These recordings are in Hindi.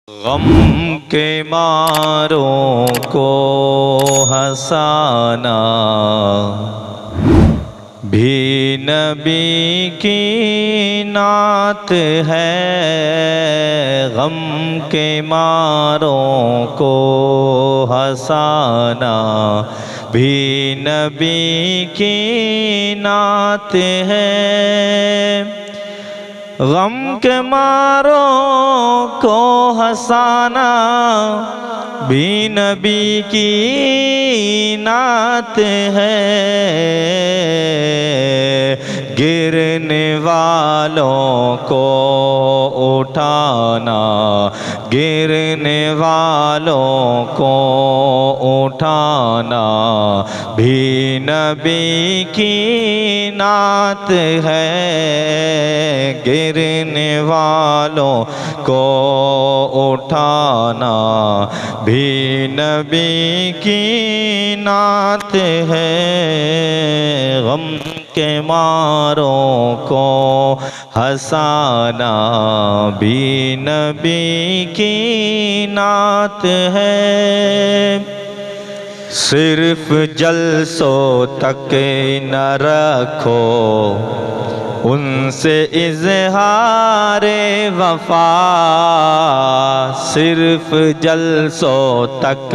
गम के मारों को हंसाना भी नबी की नात है। गम के मारों को हंसाना भी नबी की नात है। गम के मारों को हंसाना भी नबी की नात है। गिरने वालों को उठाना, गिरने वालों को उठाना भी नबी की नात है। गिरने वालों को उठाना भी नबी की नात है। गम के मारों को हंसाना भी नबी की नात है। सिर्फ जलसों तक न रखो उनसे इज़हारे वफ़ा। सिर्फ जलसों तक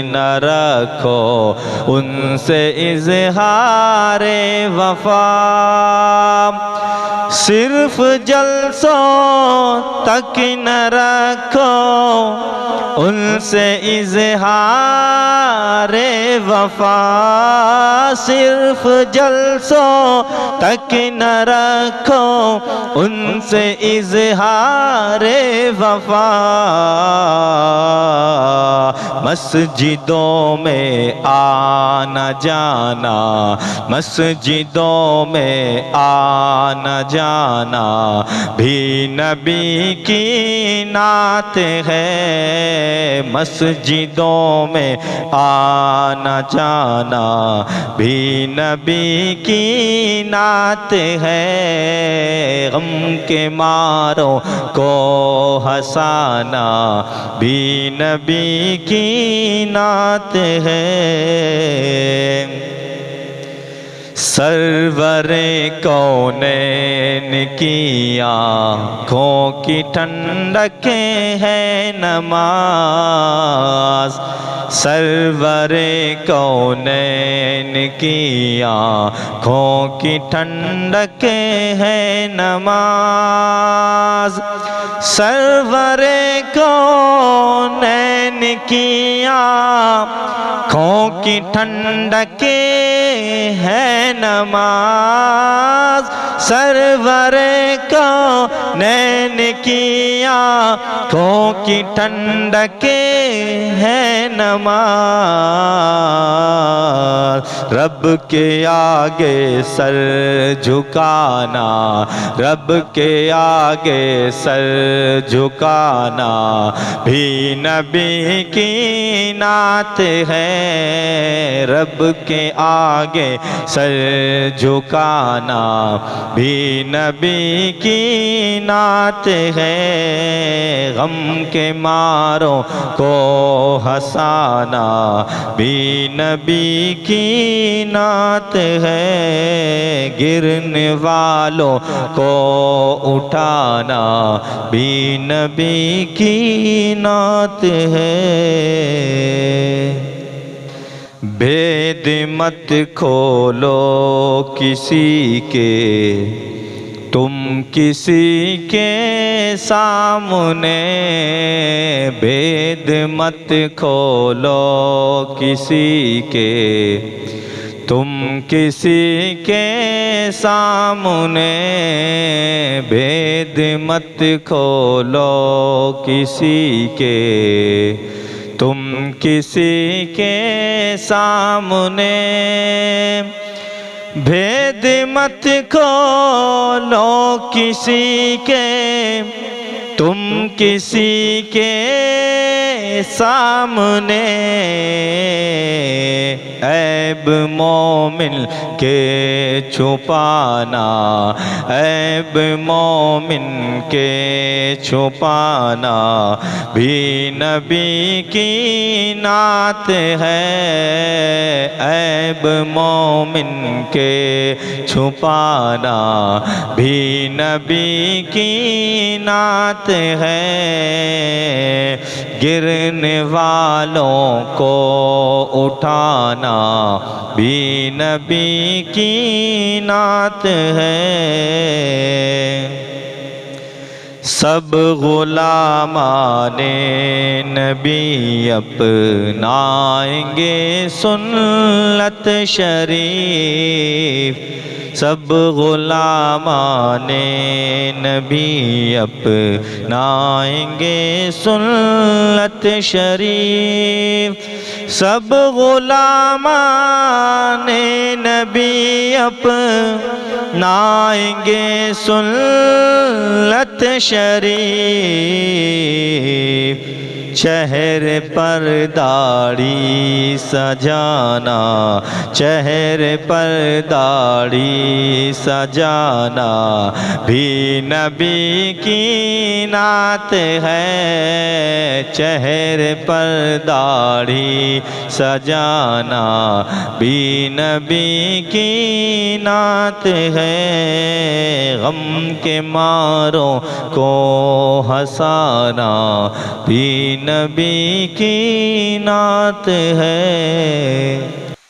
न रखो उनसे इज़हारे वफ़ा। सिर्फ जलसों तक न रखो उनसे इज़हारे वफ़ा। सिर्फ जलसों तक न रखो उनसे इज़हारे वफ़ा। मस्जिदों में आना जाना, मस्जिदों में आना जाना भी नबी की नात है। मस्जिदों में आना जाना भी नबी की नात है। गम के मारों को हंसाना भी नबी की नात है। सरवरे कौनैन की आँखों की ठंडकें है नमाज। सरवरे कौनैन की आँखों की ठंडकें है नमाज। सरवरे कौनैन की आँखों की ठंडकें है नमाज। सरवरे कौनैन की आँखों की ठंडकें है नमाज। रब के आगे सर झुकाना, रब के आगे सर झुकाना भी नबी की नात है। रब के आगे सर झुकाना भी नबी की नात है। गम के मारों को हंसाना भी नबी की नात है। गिरने वालों को उठाना भी नबी की नात है। भेद मत खोलो किसी के तुम किसी के सामने। भेद मत खोलो किसी के तुम किसी के सामने। भेद मत खोलो किसी के तुम किसी के सामने। भेद मत खोलो किसी के तुम किसी के सामने ऐब मोमिन के छुपाना, ऐब मोमिन के छुपाना भी नबी की नात है। ऐब मोमिन के छुपाना भी नबी की नात है। गिरने वालों को उठाना भी नबी की नात है। सब गुलामाने नबी अपनाएंगे सुन्नत शरीफ, सब गुलामाने नबी अपनाएंगे सुन्नत शरीफ, सब गुलामाने नबी अपनाएंगे सुन्नत शरीफ। चेहरे पर दाढ़ी सजाना, चेहरे पर दाढ़ी सजाना भी नबी की नात है। चेहरे पर दाढ़ी सजाना भी नबी की नात है। गम के मारों को हंसाना भी नबी की नात है।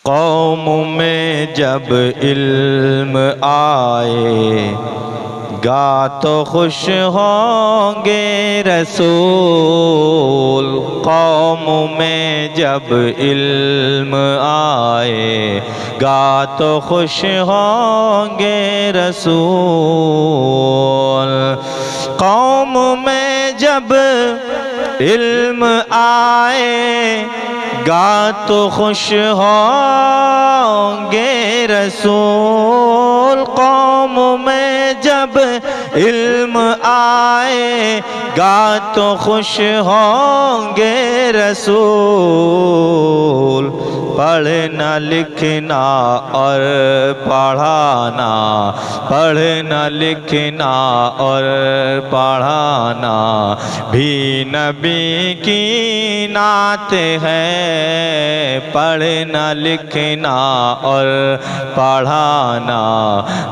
कौम में जब इल्म आएगा तो खुश होंगे रसूल, कौम में जब इल्म आएगा तो खुश होंगे रसूल, कौम में जब इल्म आएगा तो खुश होंगे रसूल, कौम में जब इल्म आएगा तो खुश होंगे रसूल। पढ़ना लिखना और पढ़ाना, पढ़ना लिखना और पढ़ाना भी नबी की नात है। पढ़ना लिखना और पढ़ाना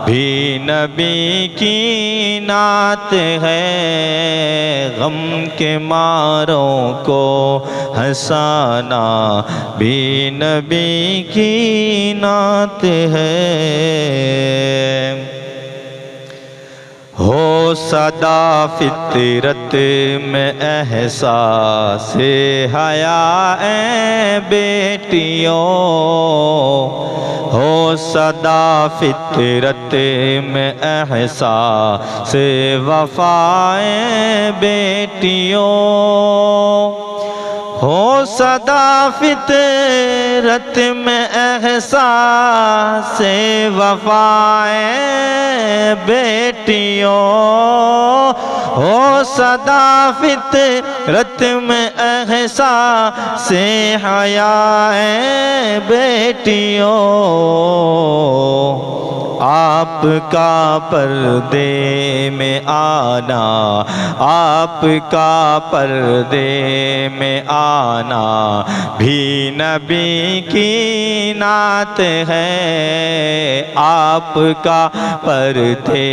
भी नबी की नात है। गम के मारों को हंसाना भी नबी की नात है। हो सदा फितरत में एहसास हया ए बेटियों, हो सदा फितरत में एहसास वफ़ाए बेटियों, हो सदा फितरत में एहसास वफ़ाए बेटियों, हो सदा फितरत में एहसास हयाए बेटियों। आपका पर्दे में आना, आपका पर्दे में आना भी नबी की नात है। आपका पर्दे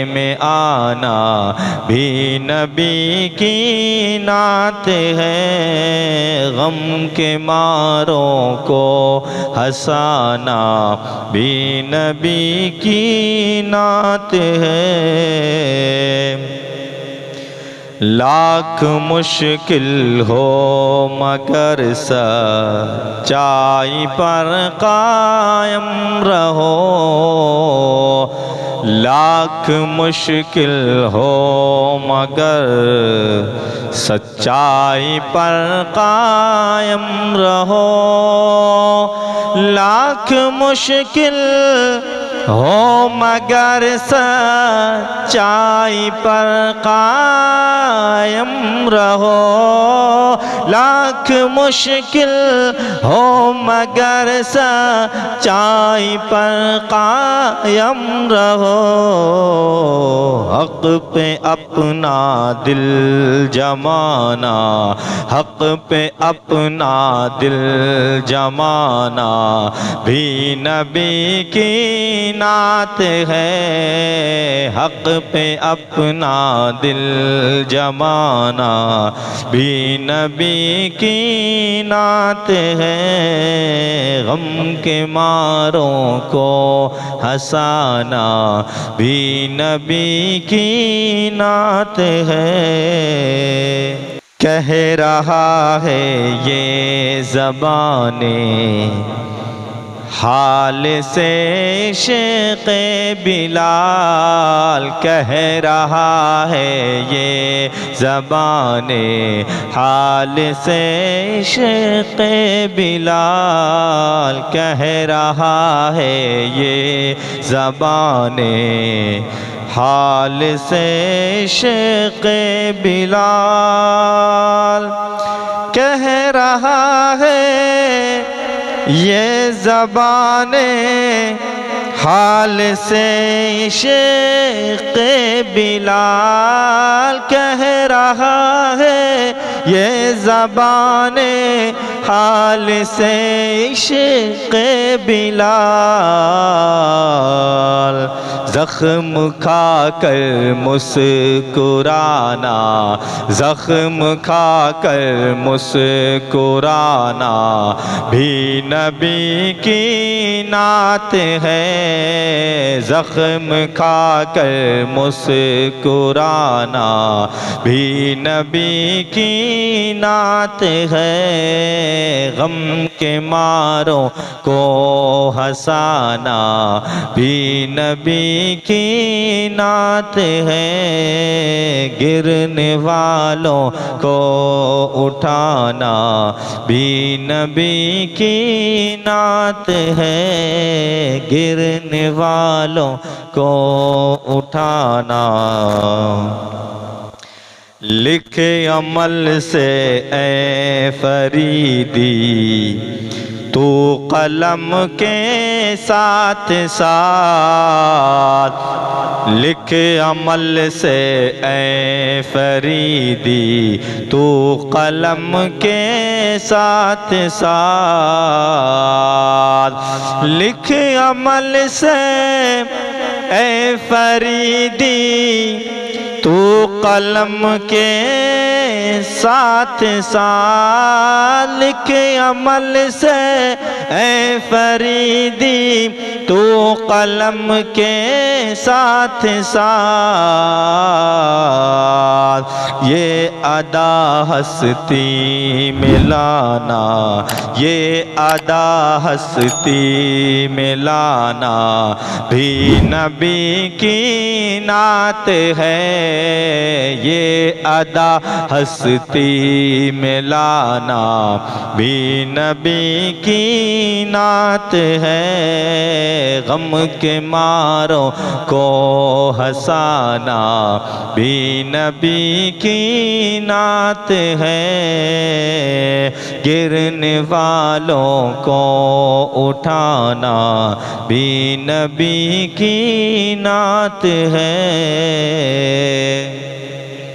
में आना भी नबी की नात है। गम के मारों को हंसाना भी नबी की नात है। लाख मुश्किल हो मगर सच्चाई पर कायम रहो, लाख मुश्किल हो मगर सच्चाई पर कायम रहो, लाख मुश्किल हो मगर सच्चाई पर कायम रहो, लाख मुश्किल हो मगर सच्चाई पर कायम रहो। हक पे अपना दिल जमाना, हक पे अपना दिल जमाना भी नबी की नात है। हक पे अपना दिल जमाना भी नबी की नात है। गम के मारों को हंसाना भी नबी की नात है। कह रहा है ये ज़बाने हाल से इश्क़ बिलाल, कह रहा है ये ज़बाने हाल से इश्क़ बिलाल, कह रहा है ये ज़बाने हाल से इश्क़ बिलाल, कह रहा है ये ज़बाने हाल से इश्क़ बिलाल, कह रहा है ये ज़बाने हाल से इश्क़ बिलाल। ज़ख्म खा कर मुस्कुराना, ज़ख्म खा कर मुस्कुराना भी नबी की नात है। ज़ख्म खा कर मुस्कुराना भी नबी की नात है। गम के मारों को हंसाना भी नबी की नात है। गिरने वालों को उठाना भी नबी की नात है। गिरने वालों को उठाना लिख अमल से ए फरीदी, तू कलम के साथ साथ, लिख अमल से ए फरीदी, तू कलम के साथ साथ, लिख अमल से ए फरीदी, तू कलम के साथ साथ, लिख अमल से ए फरीदी, तू कलम के साथ साथ। ये अदा हस्ती मिलाना, ये अदा हस्ती मिलाना भी नबी की नात है। ये अदा हस्ती मिलाना भी नबी की नात है। गम के मारों को हंसाना भी नबी की नात है। गिरने वालों को उठाना भी नबी की नात है।